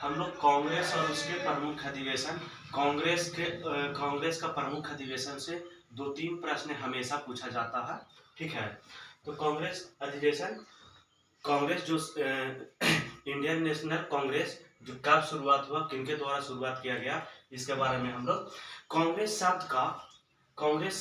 हम लोग कांग्रेस और उसके प्रमुख अधिवेशन कांग्रेस का प्रमुख अधिवेशन से 2-3 प्रश्न हमेशा पूछा जाता है। ठीक है, तो कांग्रेस अधिवेशन, कांग्रेस जो इंडियन नेशनल कांग्रेस जो कब शुरुआत हुआ, किनके द्वारा शुरुआत किया गया, इसके बारे में हम लोग। कांग्रेस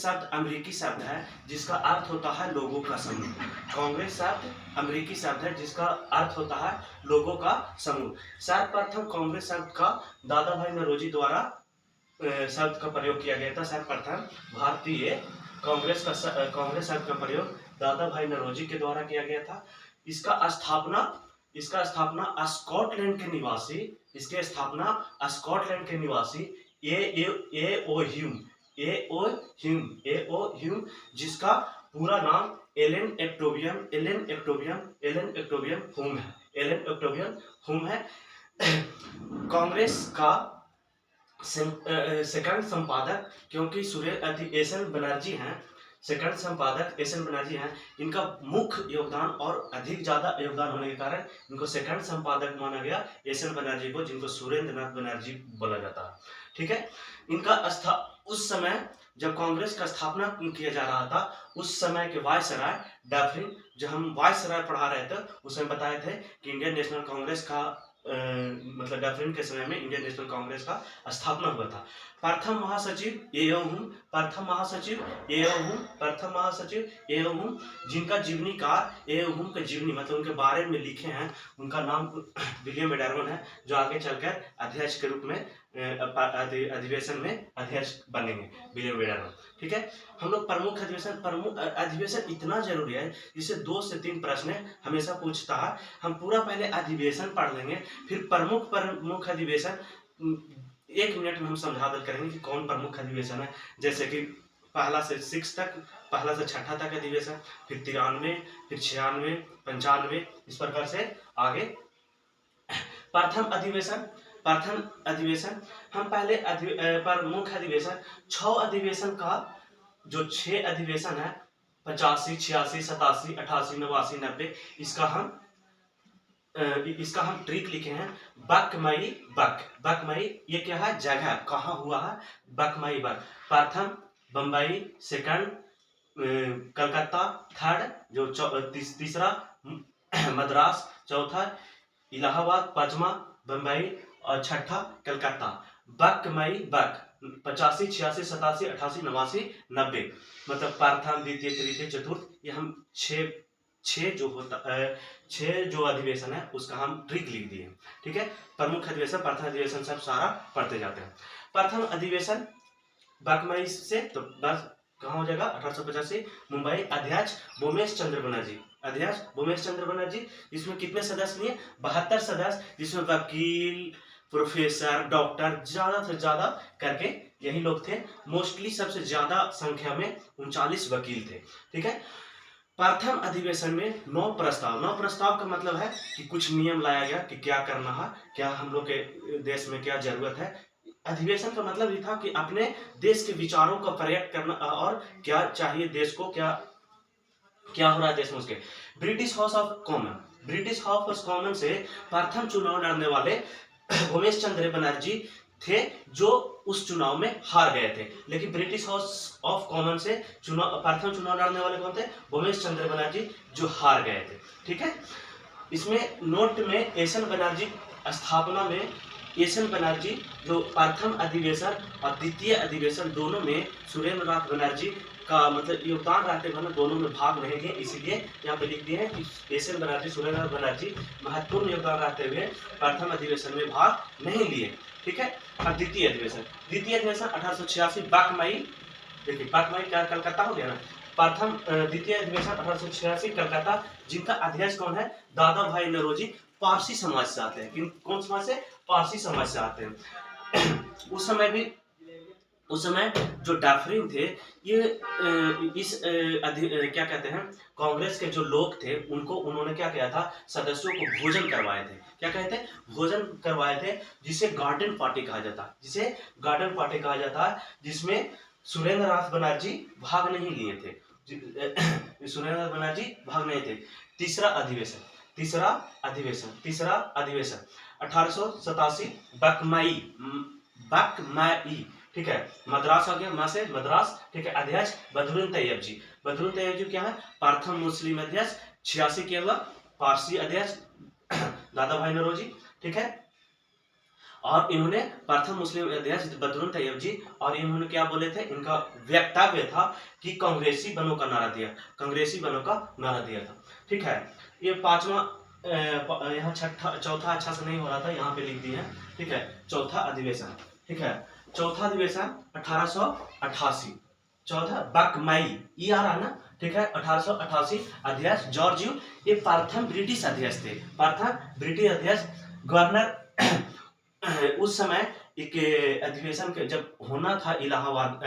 शब्द अमेरिकी शब्द है जिसका अर्थ होता है लोगों का समूह। कांग्रेस शब्द अमेरिकी शब्द है जिसका अर्थ होता है लोगों का समूह। सर्वप्रथम कांग्रेस शब्द का दादा भाई नौरोजी द्वारा शब्द का प्रयोग किया गया था। सर्वप्रथम भारतीय कांग्रेस शब्द का प्रयोग दादा भाई नौरोजी के द्वारा किया गया था। इसका स्थापना स्कॉटलैंड के निवासी ए ओ ह्यूम, जिसका पूरा नाम एलन एक्टोबियम हुम है। कांग्रेस का सेकंड संपादक, क्योंकि एस एन बनर्जी हैं, सेकंड संपादक एस एन बनर्जी हैं, इनका मुख्य योगदान और अधिक ज्यादा योगदान होने के कारण इनको सेकंड संपादक माना गया, एस एन बनर्जी को, जिनको सुरेंद्र नाथ बनर्जी बोला जाता है। ठीक है, इनका उस समय जब कांग्रेस का स्थापना किया जा रहा था, उस समय के वायसराय डफरिन, जो हम वायसराय पढ़ा रहे थे, उसमें बताए थे कि इंडियन नेशनल कांग्रेस का मतलब डफरिन के समय में इंडियन नेशनल कांग्रेस का स्थापना हुआ था। प्रथम महासचिव एओहुम, जिनका जीवनीकार एओहुम के जीवनी मतलब उनके बारे में लिखे हैं, उनका नाम विलियम एडर्मन है, जो आगे चलकर अध्यक्ष के रूप में अधिवेशन में अध्यक्ष बनेंगे, विलियम एडर्मन। ठीक है, हम लोग प्रमुख अधिवेशन इतना जरूरी है, जिससे 2 से 3 प्रश्न हमेशा पूछता है। हम पूरा पहले अधिवेशन पढ़ लेंगे, फिर प्रमुख अधिवेशन 1 मिनट में हम समझा करेंगे कि कौन प्रमुख अधिवेशन है। जैसे कि पहला से 6 तक अधिवेशन, फिर 93, फिर 96, 95, इस प्रकार से आगे। प्रथम अधिवेशन हम पहले प्रमुख अधिवेशन 6 अधिवेशन का जो 6 अधिवेशन है, 85, 86, 87, 88, 89, 90, इसका हम ट्रिक लिखे हैं। बकमई, ये क्या है, जगह कहाँ हुआ है, बकमई बक। प्रथम बम्बई, सेकंड कलकत्ता, थर्ड जो तीसरा मद्रास, चौथा इलाहाबाद, पांचवा बम्बई और छठा कलकत्ता। बकमई बक 85, 86, 87, 88, 89, 90, मतलब प्रथम, द्वितीय, तृतीय, चतुर्थ, ये हम 6 जो अधिवेशन है उसका हम ट्रिक लिख दिए। ठीक है, प्रमुख अधिवेशन, प्रथम अधिवेशन सब सारा पढ़ते जाते हैं। प्रथम अधिवेशन बकमई से, तो बस कहाँ हो जाएगा, 1885, मुंबई। अध्यक्ष भूमेश चंद्र बनर्जी। इसमें कितने सदस्य लिए, 72 सदस्य, जिसमें वकील, प्रोफेसर, डॉक्टर ज्यादा से ज्यादा करके यही लोग थे। मोस्टली सबसे ज्यादा संख्या में 39 वकील थे। ठीक है, प्रथम अधिवेशन में 9 प्रस्ताव का मतलब है कि कुछ नियम लाया गया कि क्या करना है, क्या हम लोग के देश में क्या जरूरत है। अधिवेशन का मतलब ये था कि अपने देश के विचारों का प्रयोग करना और क्या चाहिए देश को, क्या हो रहा है देश में उसके। ब्रिटिश हाउस ऑफ कॉमन से प्रथम चुनाव लड़ने वाले भूमेश चंद्र बनर्जी थे, जो उस चुनाव में हार गए थे। लेकिन ब्रिटिश हाउस ऑफ कॉमन से प्रथम चुनाव लड़ने वाले कौन थे, भूमेश चंद्र बनर्जी, जो हार गए थे। ठीक है, इसमें नोट में एस एन बनर्जी स्थापना में, एस एन बनर्जी जो प्रथम अधिवेशन और द्वितीय अधिवेशन दोनों में सुरेंद्र नाथ बनर्जी का मतलब योगदान रहते हुए दोनों में भाग नहीं लिए, इसीलिए यहाँ पे लिख दिए हैं कि एस एन बनर्जी, सुरेंद्र नाथ बनर्जी महत्वपूर्ण योगदान रहते हुए प्रथम अधिवेशन में भाग नहीं लिए। ठीक है, और द्वितीय अधिवेशन 1886 बकमई, देखिए बकमई क्या कलकत्ता हो गया ना। द्वितीय अधिवेशन 1886 कलकत्ता, जिनका अध्यक्ष कौन है, दादा भाई नौरोजी, पारसी समाज से आते हैं। कौन समाज से, पारसी समाज से आते हैं। उस समय जो डफरिन थे, ये क्या कहते हैं, कांग्रेस के जो लोग थे उन्होंने क्या किया था, सदस्यों को भोजन करवाए थे। क्या कहते हैं, भोजन करवाए थे, जिसे गार्डन पार्टी कहा जाता है, जिसमें सुरेंद्र नाथ बनर्जी भाग नहीं लिए थे। तीसरा अधिवेशन तीसरा अधिवेशन 1887 बकमाई, ठीक है, मद्रास हो गया, मां से मद्रास, ठीक है। अध्यक्ष बदरुद्दीन तैयब जी। बदरुद्दीन तैयब जी क्या है? प्रथम मुस्लिम अध्यक्ष। 86 के हुआ पारसी अध्यक्ष दादा भाई नौरोजी, ठीक है। और इन्होंने प्रथम मुस्लिम अध्यक्ष बदरुद्दीन तैयब जी, और इन्होंने क्या बोले थे? इनका वक्तव्य था कि कांग्रेसी बनों का नारा दिया, कांग्रेसी बनों का नारा दिया था, ठीक है। ये पांचवा, यहाँ चौथा अच्छा से नहीं हो रहा था, यहाँ पे लिख दिए हैं, ठीक है। चौथा अधिवेशन, ठीक है। चौथा अधिवेशन 1888, चौथा बकमाई, ये आ रहा ना, ठीक है। 1888 अध्यक्ष जॉर्ज यू, ये प्रथम ब्रिटिश अध्यक्ष थे, प्रथम ब्रिटिश अध्यक्ष। गवर्नर उस समय एक अधिवेशन के जब होना था Allahabad,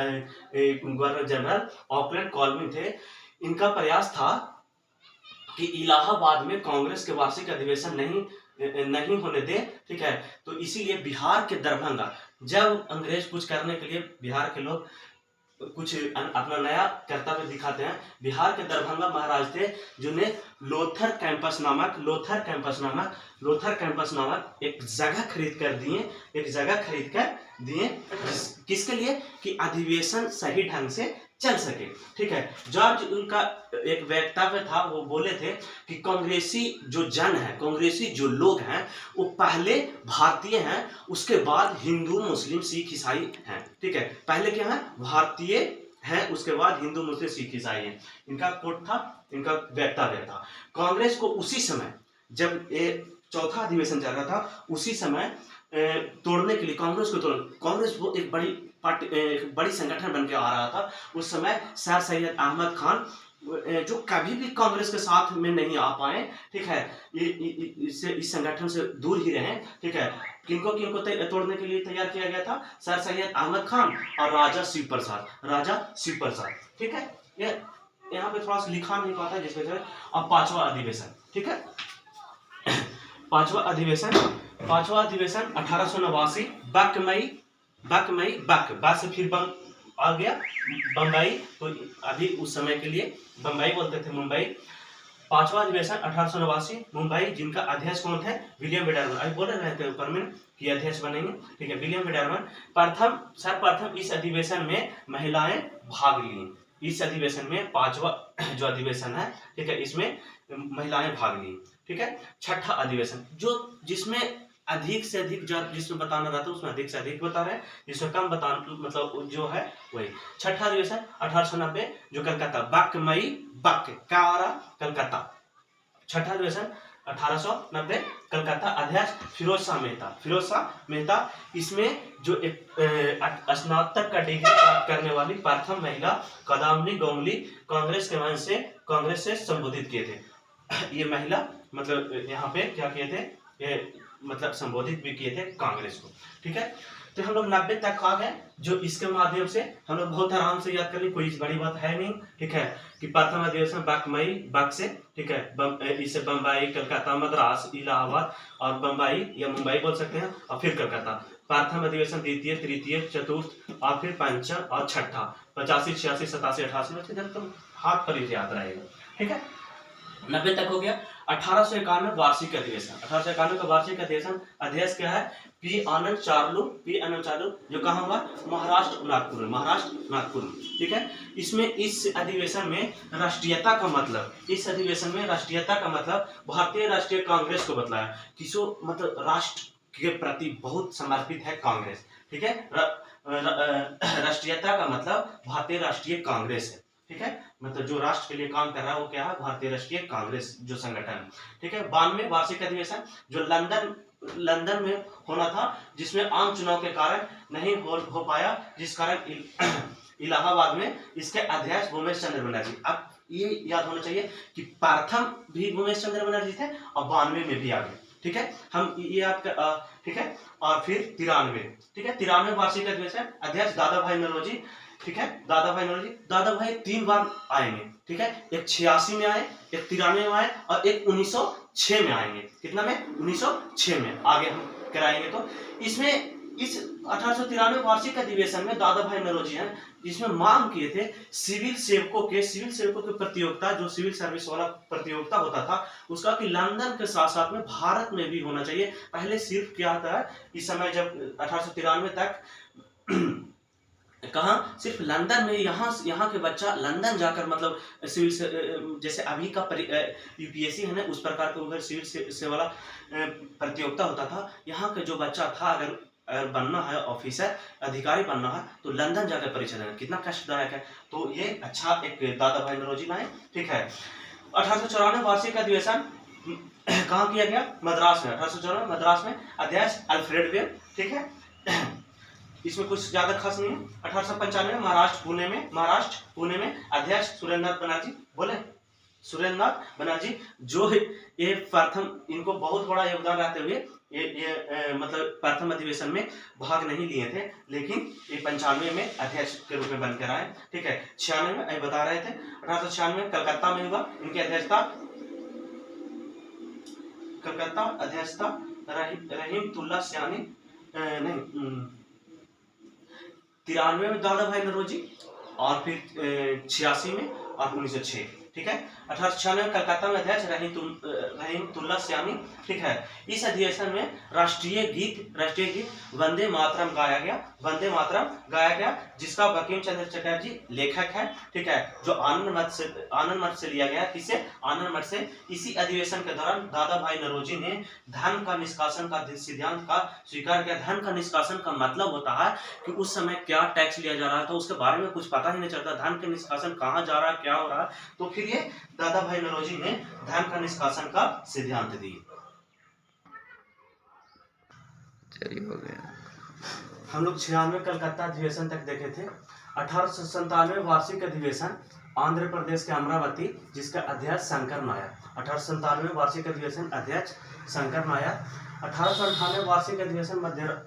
governor general Auckland call me थे। इनका प्रयास था कि इलाहाबाद में कांग्रेस के वार्षिक अधिवेशन नहीं होने दे, ठीक है। तो इसीलिए बिहार के दरभंगा, जब अंग्रेज कुछ करने के लिए बिहार के लोग कुछ अपना नया कर्तव्य दिखाते हैं, बिहार के दरभंगा महाराज थे जिन्हें लोथर कैंपस नामक एक जगह खरीद कर दिए, किसके लिए? कि अधिवेशन सही ढंग से चल सके, ठीक है। जॉर्ज उनका एक वक्तव्य था, वो बोले थे कि कांग्रेसी जो जन है, कांग्रेसी जो लोग हैं, वो पहले भारतीय हैं, उसके बाद हिंदू मुस्लिम सिख ईसाई हैं, ठीक है। पहले क्या है? भारतीय हैं, उसके बाद हिंदू मुस्लिम सिख ईसाई हैं। इनका कोट था, इनका वक्तव्य था। कांग्रेस को उसी समय, जब ये चौथा अधिवेशन चल रहा था, उसी समय तोड़ने के लिए, कांग्रेस वो एक बड़ी संगठन बन के आ रहा था उस समय। सर सैयद अहमद खान जो कभी भी कांग्रेस के साथ में नहीं आ पाए, ठीक है, इस संगठन से दूर ही रहे, ठीक है। किनको तोड़ने के लिए तैयार किया गया था? सर सैयद अहमद खान और राजा शिव प्रसाद, ठीक है। ये यहाँ पे थोड़ा सा लिखा नहीं पाता जिसके वजह। अब पांचवा अधिवेशन, ठीक है। पांचवा अधिवेशन 1889 बक से फिर आ गया बम्बई, तो अभी उस समय के लिए बम्बई बोलते थे, मुंबई। पांचवा अधिवेशन 1889 मुंबई, जिनका अध्यक्ष कौन थे? विलियम विडरमैन। अभी बोल रहे थे ऊपर में कि अध्यक्ष बनेंगे, ठीक है, विलियम विडरमैन। सर्वप्रथम इस अधिवेशन में महिलाएं भाग ली। इस अधिवेशन में पांचवा जो अधिवेशन है, ठीक है, इसमें महिलाएं भाग ली, ठीक है। छठा अधिवेशन, जो जिसमें अधिक से अधिक जिसमें बताना रहता है उसमें अधिक से अधिक बता रहे हैं, जिसमें कम मतलब जो है वही। छठा अधिवेशन 1890 जो कलकत्ता, कलकत्ता। छठा अधिवेशन 1890 कलकत्ता। अध्यक्ष फिरोज शाह मेहता। इसमें जो एक स्नातक का डिग्री प्राप्त करने वाली प्रथम महिला कदामनी गोमली कांग्रेस से संबोधित किए थे। ये महिला मतलब यहाँ पे क्या किए थे? ये मतलब संबोधित भी किए थे कांग्रेस को, ठीक है। तो हम लोग 90 तक आ गए, जो इसके माध्यम से हम लोग बहुत आराम से याद कर ली, कोई बड़ी बात है नहीं, ठीक है। कि प्रथम अधिवेशन बक से, ठीक है, इसे बम्बई, कलकत्ता, मद्रास, इलाहाबाद और बम्बई या मुंबई बोल सकते हैं, और फिर कलकत्ता। प्रथम अधिवेशन, द्वितीय, तृतीय, चतुर्थ और फिर पंचम और छठा। 85, 86, 87, 88 में तुम हाथ पर ही याद रहेगा, ठीक है। 90 तक हो गया। 1891 वार्षिक अधिवेशन, 1891 का वार्षिक अधिवेशन। अध्यक्ष क्या है? पी आनंद चार्लू, जो कहाँ हुआ? महाराष्ट्र नागपुर में, ठीक है। इसमें इस अधिवेशन में राष्ट्रीयता का मतलब भारतीय राष्ट्रीय कांग्रेस को बतलाया। किसो मतलब राष्ट्र के प्रति बहुत समर्पित है कांग्रेस, ठीक है। राष्ट्रीयता का मतलब भारतीय राष्ट्रीय कांग्रेस है, ठीक है। मतलब जो राष्ट्र के लिए काम कर रहा है वो क्या है? भारतीय राष्ट्रीय कांग्रेस जो संगठन, ठीक है। 92 वार्षिक अधिवेशन जो लंदन में होना था, जिसमें आम चुनाव के कारण नहीं हो पाया, जिस कारण इलाहाबाद में इसके अध्यक्ष भूमेश चंद्र बनर्जी। अब ये याद होना चाहिए कि प्रथम भी भूमेश चंद्र बनर्जी थे और 92 में भी आ गए, ठीक है। हम ये याद कर, ठीक है। और फिर 93, ठीक है, 93 वार्षिक अधिवेशन। अध्यक्ष दादा भाई नौरोजी, ठीक है, दादा भाई 3 बार आएंगे, ठीक है। एक 86 में आए, एक 93 में आए और एक 1906 में आएंगे। कितना में? 1906 में आगे हम कराएंगे। तो इसमें इस 1893 वार्षिक अधिवेशन में दादा भाई नौरोजी हैं जिसमें मांग किए थे सिविल सेवकों के प्रतियोगिता, जो सिविल सर्विस वाला प्रतियोगिता होता था उसका, कि लंदन के साथ साथ में भारत में भी होना चाहिए। पहले सिर्फ क्या था इस समय जब 1893 तक कहा सिर्फ लंदन में, यहाँ के बच्चा लंदन जाकर मतलब सिविल जैसे अभी का यूपीएससी है ना उस प्रकार का उधर सिविल से वाला प्रतियोगिता होता था। यहाँ के जो बच्चा था अगर बनना है ऑफिसर अधिकारी बनना है तो लंदन जाकर परीक्षा देना, कितना कष्टदायक है। तो ये अच्छा एक दादा भाई नौरोजी लाए, ठीक है। 1894 वार्षिक अधिवेशन कहाँ किया गया? मद्रास में। 1894 मद्रास में, अध्यक्ष अल्फ्रेड वेब, ठीक है। इसमें कुछ ज्यादा खास नहीं है। 1895 महाराष्ट्र पुणे में अध्यक्ष सुरेंद्रनाथ बनर्जी, बोले सुरेंद्रनाथ बनर्जी, जो ये प्रथम, इनको बहुत बड़ा योगदान रहते हुए ये मतलब प्रथम अधिवेशन में भाग नहीं लिए थे, लेकिन ये 95 में अध्यक्ष के रूप में बनकर आए, ठीक है। 96 में बता रहे थे 1896 कलकत्ता में हुआ, इनकी अध्यक्षता रहीमतुल्लाह सयानी, नहीं 93 में दादा भाई नौरोजी, और फिर 86 में और 1906, ठीक है। 1896 कलकत्ता में अध्यक्ष रहीमतुल्लाह सयानी, ठीक है। इस अधिवेशन में राष्ट्रीय गीत वंदे मातरम गाया गया, जिसका बंकिम चंद्र चटर्जी लेखक है, ठीक है, जो आनंद मठ से लिया गया। किसे? आनंद मठ से। इसी अधिवेशन के दौरान दादा भाई नौरोजी ने धन का निष्कासन का सिद्धांत का स्वीकार किया। धन का निष्कासन का मतलब होता है कि उस समय क्या टैक्स लिया जा रहा था उसके बारे में कुछ पता ही नहीं चलता, धन का निष्कासन कहाँ जा रहा है, क्या हो रहा है। तो फिर ये दादा भाई नौरोजी ने धन का निष्कासन का सिद्धांत दिए। चलिए हो गया। हम लोग 96 कलकत्ता अधिवेशन तक देखे थे। 1897 वार्षिक अधिवेशन आंध्र प्रदेश के अमरावती, जिसका अध्यक्ष शंकर नायर। 1897 वार्षिक अधिवेशन अध्यक्ष शंकर नायर। 1898 वार्षिक अधिवेशन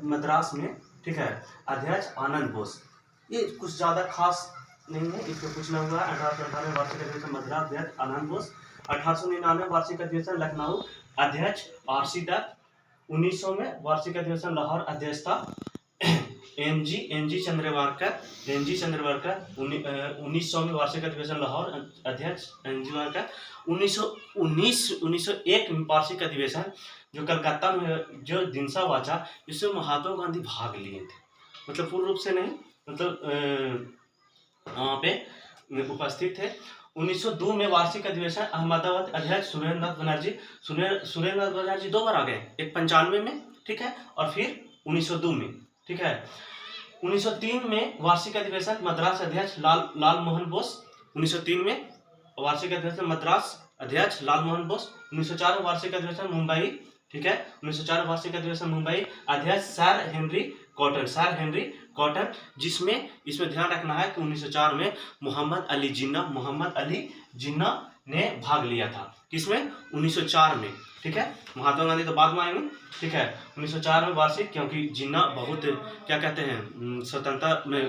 मद्रास में, ठीक है, अध्यक्ष आनंद बोस। ये कुछ ज्यादा खास नहीं है, इसमें कुछ ना हुआ। 1898 वार्षिक अधिवेशन मद्रास, अध्यक्ष आनंद बोस। 1899 वार्षिक अधिवेशन लखनऊ, अध्यक्ष आरसी दत्त। 1900 में वार्षिक अधिवेशन लाहौर, अध्यक्षता एनजी चंद्रवारकर। 1900 में वार्षिक अधिवेशन लाहौर, अध्यक्ष एनजी वारकर। 1901 में वार्षिक अधिवेशन जो कलकत्ता में जो दिनसा वाचा, इसमें महात्मा गांधी भाग लिए थे, मतलब पूर्ण रूप से नहीं, मतलब वहाँ पे उपस्थित थे। 1902 में वार्षिक अधिवेशन अहमदाबाद, अध्यक्ष सुरेंद्रनाथ बनर्जी 2 बार आ गए, एक 95 में, ठीक है, और फिर 1902 में, ठीक है। 1903 में वार्षिक अधिवेशन मद्रास, अध्यक्ष लाल मोहन बोस। 1903 में वार्षिक अधिवेशन मद्रास, अध्यक्ष लाल मोहन बोस। 1904 वार्षिक अधिवेशन मुंबई, ठीक है, 1904 वार्षिक अधिवेशन मुंबई, अध्यक्ष सर हेनरी कॉटन, जिसमें इसमें ध्यान रखना है कि 1904 में मोहम्मद अली जिन्ना ने भाग लिया था। किसमें? 1904 में, ठीक है। महात्मा गांधी तो बाद में आएंगे, ठीक है। 1904 में वार्षिक, क्योंकि जिन्ना बहुत क्या कहते हैं स्वतंत्रता में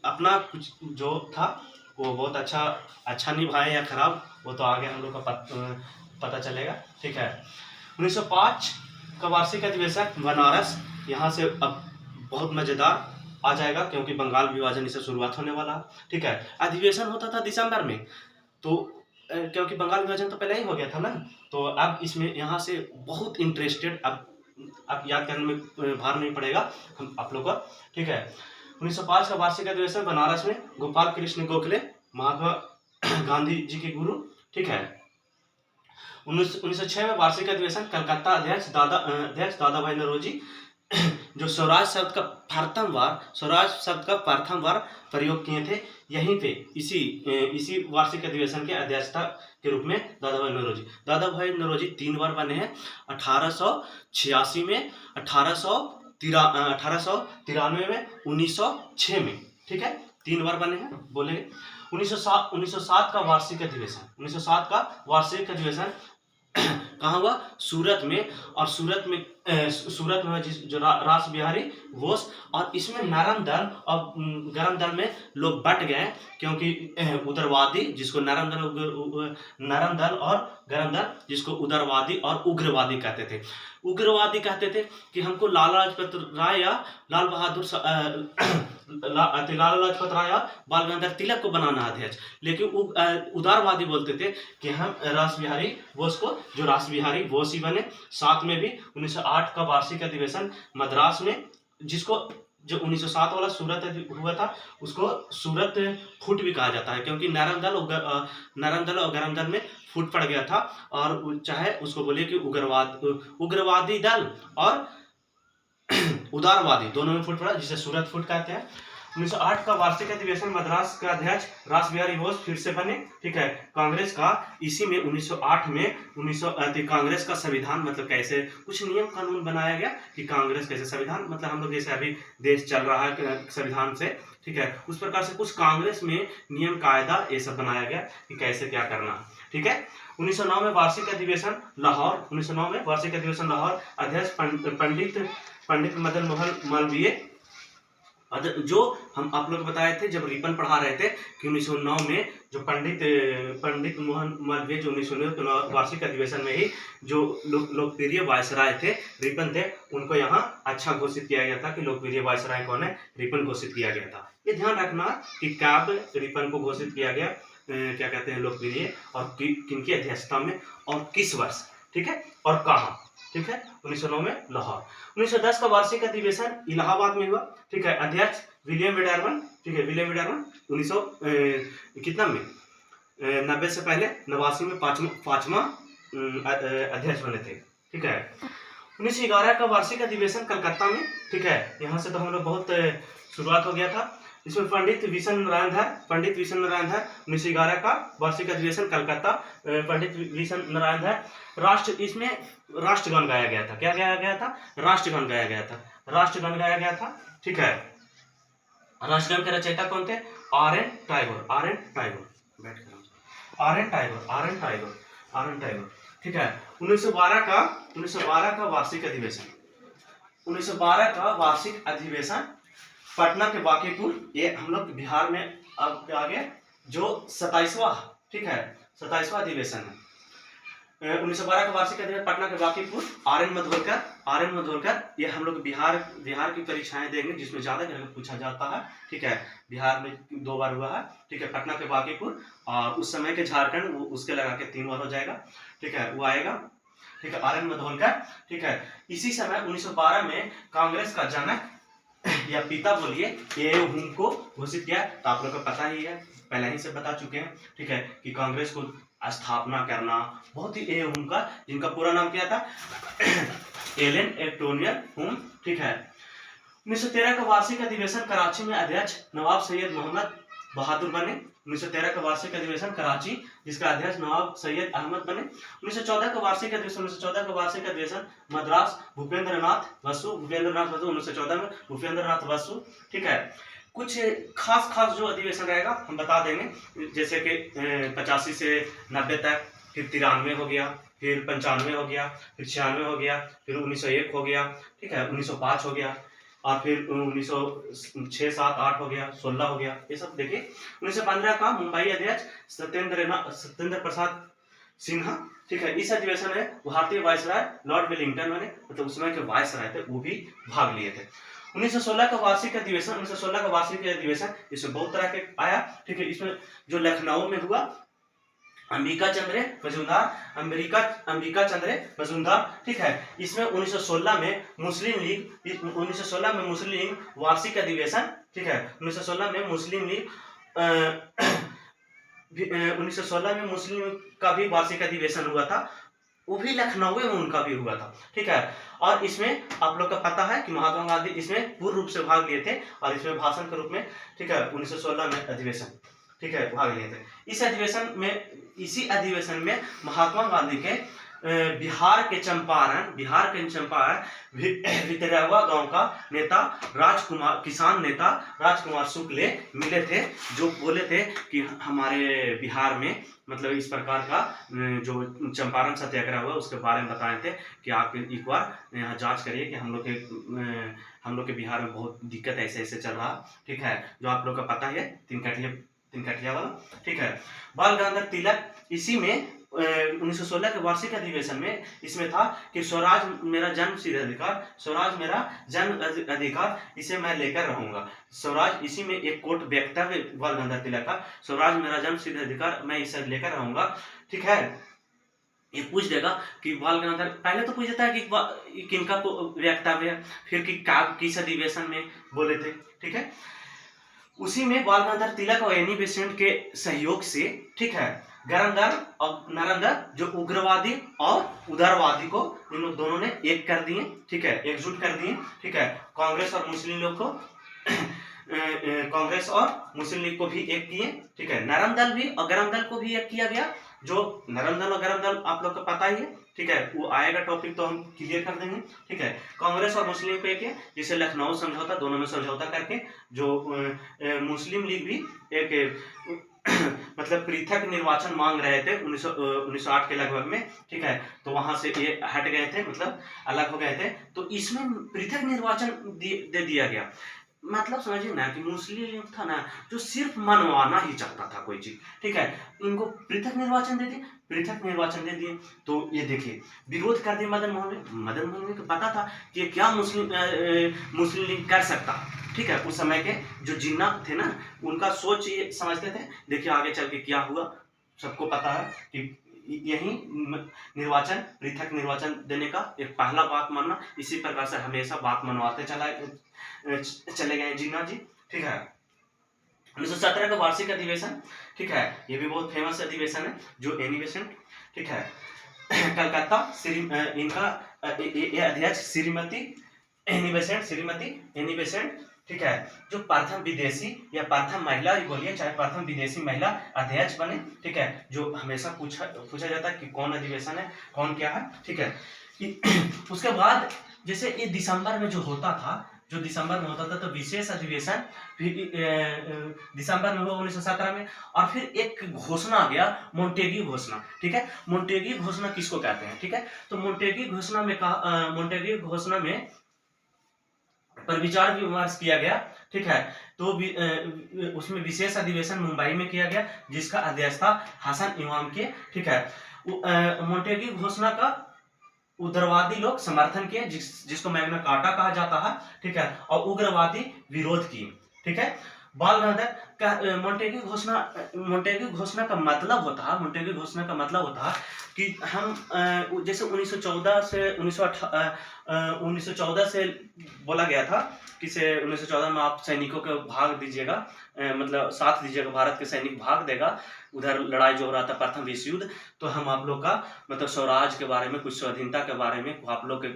अपना कुछ जो था वो बहुत अच्छा निभाया या खराब, वो तो आगे हम लोग का पता चलेगा, ठीक है। 1905 का वार्षिक अधिवेशन बनारस, यहाँ से अब बहुत मजेदार आ जाएगा क्योंकि बंगाल विभाजन इससे शुरुआत होने वाला है, ठीक है। अधिवेशन होता था दिसंबर में, तो क्योंकि बंगाल विभाजन तो पहले ही हो गया था ना, तो अब इसमें यहाँ से बहुत इंटरेस्टेड, अब याद करने में भार नहीं पड़ेगा हम आप लोग का, ठीक है। 1905 का वार्षिक अधिवेशन बनारस में, गोपाल कृष्ण गोखले महात्मा गांधी जी के गुरु, ठीक है। 1906 में वार्षिक अधिवेशन कलकत्ता, अध्यक्ष दादा भाई नौरोजी, जो स्वराज शब्द का प्रथम बार प्रयोग किए थे, यहीं पे इसी वार्षिक अधिवेशन के अध्यक्षता के रूप में दादा भाई नौरोजी 3 बार बने हैं। 1886 में, 1893 में, 1906 में, ठीक है, 3 बार बने हैं, बोलेंगे। 1907 का वार्षिक अधिवेशन कहाँ हुआ? सूरत में। और सूरत में जो रास बिहारी घोष, और इसमें नरम दल और गरम दल में लोग बट गए, क्योंकि उदारवादी जिसको नरम दल और गरम दल जिसको उदारवादी और उग्रवादी कहते थे। उग्रवादी कहते थे कि हमको लाला लाजपत राय या लाल बहादुर लाला लाजपत राय या बाल गंगाधर तिलक को बनाना अध्यक्ष, लेकिन उदारवादी बोलते थे कि हम रास बिहारी बोस को, जो रास बिहारी बोस ही बने। साथ में भी 1908 का वार्षिक अधिवेशन मद्रास में, जिसको जो 1907 वाला सूरत हुआ था उसको सूरत फुट भी कहा जाता है, क्योंकि नरम दल और गरम दल में फुट पड़ गया था, और चाहे उसको बोलिए कि उग्रवादी दल और उदारवादी दोनों में फुट पड़ा, जिसे सूरत फुट कहते हैं। 1908 का वार्षिक अधिवेशन मद्रास का अध्यक्ष रास बिहारी बोस फिर से बने, ठीक है। कांग्रेस का इसी में 1908 में कांग्रेस का संविधान, मतलब कैसे कुछ नियम कानून बनाया गया कि कांग्रेस कैसे संविधान, मतलब हम लोग जैसे अभी देश चल रहा है संविधान से, ठीक है, उस प्रकार से कुछ कांग्रेस में नियम कायदा ये सब बनाया गया कि कैसे क्या करना, ठीक है। 1909 में वार्षिक अधिवेशन लाहौर, 1909 में वार्षिक अधिवेशन लाहौर, अध्यक्ष पंडित मदन मोहन मालवीय, जो हम आप लोग बताए थे जब रिपन पढ़ा रहे थे कि 1909 में जो पंडित मोहन मालवीय जो 1909 के वार्षिक अधिवेशन में ही जो लोकप्रिय वायसराय थे, रिपन थे, उनको यहाँ अच्छा घोषित किया गया था कि लोकप्रिय वायसराय कौन है, रिपन घोषित किया गया था। ये ध्यान रखना कि कब रिपन को घोषित किया गया, क्या कहते हैं लोकप्रिय, और किनकी अध्यक्षता में और किस वर्ष, ठीक है, और कहाँ, ठीक है। 1909 में लाहौर। 1910 का वार्षिक अधिवेशन इलाहाबाद में हुआ, ठीक है। अध्यक्ष विलियम विडरमन, ठीक है, विलियम विडरमन 1900 कितना में 90 से पहले 89 में पांचवा अध्यक्ष बने थे, ठीक है। 1911 का वार्षिक अधिवेशन कलकत्ता में, ठीक है। यहाँ से तो हम लोग बहुत शुरुआत हो गया था। इसमें पंडित विशन नारायण धर 1911 का वार्षिक अधिवेशन कलकत्ता, पंडित विशन नारायण धर इसमें राष्ट्रगान गाया गया था। क्या गाया गया था? राष्ट्रगान गाया गया था, ठीक है। राष्ट्रगान के रचयिता कौन थे? आर एन टाइगोर, ठीक है। 1912 का वार्षिक अधिवेशन पटना के बांकीपुर, ये हम लोग बिहार में अब आगे जो 27वां, ठीक है, 27वां अधिवेशन है। 1912 का वार्षिक अधिवेशन पटना के बांकीपुर, आर एन मधोलकर, ये हम लोग बिहार की परीक्षाएं देंगे जिसमें ज्यादा पूछा जाता है, ठीक है। बिहार में 2 बार हुआ है, ठीक है। पटना के बांकीपुर, और उस समय के झारखंड उसके लगा के 3 बार हो जाएगा, ठीक है, वो आएगा, ठीक है, आर एन मधोलकर, ठीक है। इसी समय 1912 में कांग्रेस का जनक या पिता बोलिए ए हुम को घोषित किया। तो आप लोग को पता ही है, पहले ही से बता चुके हैं, ठीक है, कि कांग्रेस को स्थापना करना बहुत ही ए हुम का, जिनका पूरा नाम क्या था? एलन एंटोनियन हुम, ठीक है। 1913 का वार्षिक अधिवेशन कराची में अध्यक्ष नवाब सैयद मोहम्मद बहादुर बने। 1913 का वार्षिक अधिवेशन कराची, जिसका अध्यक्ष नवाब सैयद अहमद बने। 1914 का वार्षिक अधिवेशन मद्रास भूपेंद्र नाथ बसु 1914 में भूपेंद्र नाथ बसु, ठीक है। कुछ खास जो अधिवेशन रहेगा हम बता देंगे, जैसे कि 85 से 90 तक, फिर 93 हो गया, फिर 95 हो गया, फिर 96 हो गया, फिर 1901 हो गया, ठीक है, 1905 हो गया, और फिर 1906, 7, 8 हो गया, 16 हो गया, ये सब देखिए। 1915 का मुंबई अध्यक्ष सत्येंद्र प्रसाद सिन्हा, ठीक है। इस अधिवेशन में भारतीय वायसराय लॉर्ड वेलिंगटन बने, मतलब उस समय के वायसराय थे, वो भी भाग लिए थे। 1916 का वार्षिक अधिवेशन इसमें बहुत तरह के आया, ठीक है। इसमें जो लखनऊ में हुआ, अंबिका चंद्र मजूमदार, ठीक है। इसमें 1916 में मुस्लिम लीग वार्षिक अधिवेशन, ठीक है। 1916 में मुस्लिम का भी वार्षिक अधिवेशन हुआ था, वो भी लखनऊ में उनका भी हुआ था, ठीक है। और इसमें आप लोग का पता है कि महात्मा गांधी इसमें पूर्ण रूप से भाग लिए थे, और इसमें भाषण के रूप में, ठीक है, 1916 में अधिवेशन, ठीक है, भाग लिए थे। इसी अधिवेशन में महात्मा गांधी के बिहार के चंपारण भितरवा गांव का नेता राजकुमार, किसान नेता राजकुमार शुक्ल मिले थे, जो बोले थे कि हमारे बिहार में मतलब इस प्रकार का जो चंपारण सत्याग्रह हुआ उसके बारे में बताए थे कि आप एक बार यहाँ जांच करिए कि हम लोग के बिहार में बहुत दिक्कत ऐसे ऐसे चल रहा, ठीक है, जो आप लोग का पता है तिनकटिया वाला, ठीक है। बाल गंगाधर तिलक इसी में 1916 के वार्षिक अधिवेशन में इसमें था कि स्वराज मेरा जन्म सिद्ध अधिकार, स्वराज मेरा जन्म अधिकार, इसे मैं लेकर रहूंगा। स्वराज, इसी में एक कोट वक्तव्य बाल गंगाधर तिलक का, स्वराज मेरा जन्म सिद्ध अधिकार, मैं इसे लेकर रहूंगा, ठीक है। ये पूछ देगा कि बाल गंगाधर, पहले तो पूछ देता है कि किनका वक्तव्य, फिर कि किस अधिवेशन में बोले थे, ठीक है। उसी में बाल गंगाधर तिलक और एनी बेसेंट के सहयोग से, ठीक है, गरमदर और नरंदर जो उग्रवादी और उदारवादी को इन लोग दोनों ने एक कर दिए, ठीक है, एकजुट कर दिए, ठीक है। कांग्रेस और मुस्लिम लीग को कांग्रेस और मुस्लिम लीग को भी एक किए, ठीक है। नरम दल भी और गरम दल को भी एक किया गया, जो नरम दल और गरम दल आप लोग को पता ही है, ठीक है, वो आएगा टॉपिक तो हम क्लियर कर देंगे, ठीक है। कांग्रेस और मुस्लिम लीग को एक है, जिसे लखनऊ समझौता, दोनों में समझौता करके जो मुस्लिम लीग भी एक मतलब पृथक निर्वाचन मांग रहे थे 1908 के लगभग में, ठीक है, तो वहां से ये हट गए थे, मतलब अलग हो गए थे, तो इसमें पृथक निर्वाचन दे दिया गया। मतलब समझिए ना कि मुस्लिम लीग था ना जो सिर्फ मनवाना ही चाहता था कोई चीज, ठीक है, इनको पृथक निर्वाचन दे दिए, तो ये देखिए विरोध कर दिए मदन मोहन को पता था कि ये क्या मुस्लिम लीग कर सकता, ठीक है। उस समय के जो जिन्ना थे ना उनका सोच ये समझते थे। देखिए आगे चल के क्या हुआ, सबको पता है कि यही पृथक निर्वाचन देने का एक पहला बात मानना, इसी प्रकार से हमेशा बात मनवाते चले गए जिन्ना जी, ठीक है। 1917 का वार्षिक अधिवेशन, ठीक है, ये भी बहुत फेमस अधिवेशन है, जो एनी बेसेंट, ठीक है, कलकत्ता इनका अध्यक्ष श्रीमती एनी बेसेंट, ठीक है, जो प्रथम विदेशी या प्रथम महिला ही बोलिए, चाहे प्रथम विदेशी महिला अध्यक्ष बने, ठीक है, जो हमेशा पूछा जाता है कि कौन अधिवेशन है, कौन क्या है, ठीक है। उसके बाद जैसे ये दिसंबर में होता था तो विशेष अधिवेशन दिसंबर में हुआ 1917 में, और फिर एक घोषणा आ गया, मोंटेग्यू घोषणा, ठीक है। मोंटेग्यू घोषणा किसको कहते हैं, ठीक है, तो मोंटेग्यू घोषणा में पर विचार विमर्श किया गया, ठीक है, तो उसमें विशेष अधिवेशन मुंबई में किया गया, जिसका अध्यक्ष था हसन इमाम के, ठीक है। मोंटेग्यू घोषणा का उदारवादी लोग समर्थन किए, जिसको मैग्ना कार्टा कहा जाता है, ठीक है, और उग्रवादी विरोध किए, ठीक है। बाल गंगाधर का मोंटेग्यू घोषणा का मतलब होता है कि हम जैसे 1914 से बोला गया था कि 1914 में आप सैनिकों को भाग दीजिएगा, मतलब साथ दीजिएगा, भारत के सैनिक भाग देगा, उधर लड़ाई जो हो रहा था प्रथम विश्व युद्ध, तो हम आप लोग का मतलब स्वराज के बारे में, कुछ स्वाधीनता के बारे में आप लोग के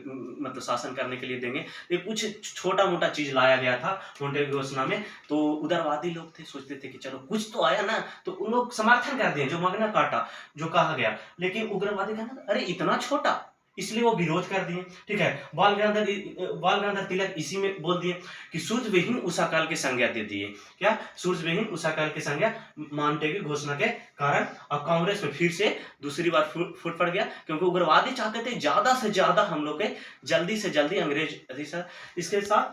मतलब शासन करने के लिए देंगे। ये कुछ छोटा मोटा चीज लाया गया था मोंटेग्यू घोषणा में, तो उदारवादी लोग थे, सोचते थे कि चलो कुछ तो आया ना, तो उन लोग समर्थन कर दिए जो मैग्ना कार्टा जो कहा गया, लेकिन उग्रवादी कहना अरे इतना छोटा, इसलिए वो विरोध कर दिए, ठीक है। बाल गंगाधर तिलक इसी में बोल दिए कि सूर्यविहीन उषा काल की संज्ञा दे दिए, क्या सूर्यविहीन उषा काल की संज्ञा मोंटेग्यू घोषणा के कारण, और कांग्रेस में फिर से दूसरी बार फूट पड़ गया, क्योंकि उग्रवादी चाहते थे ज्यादा से ज्यादा हम लोग के जल्दी से जल्दी अंग्रेज अधिकार। इसके साथ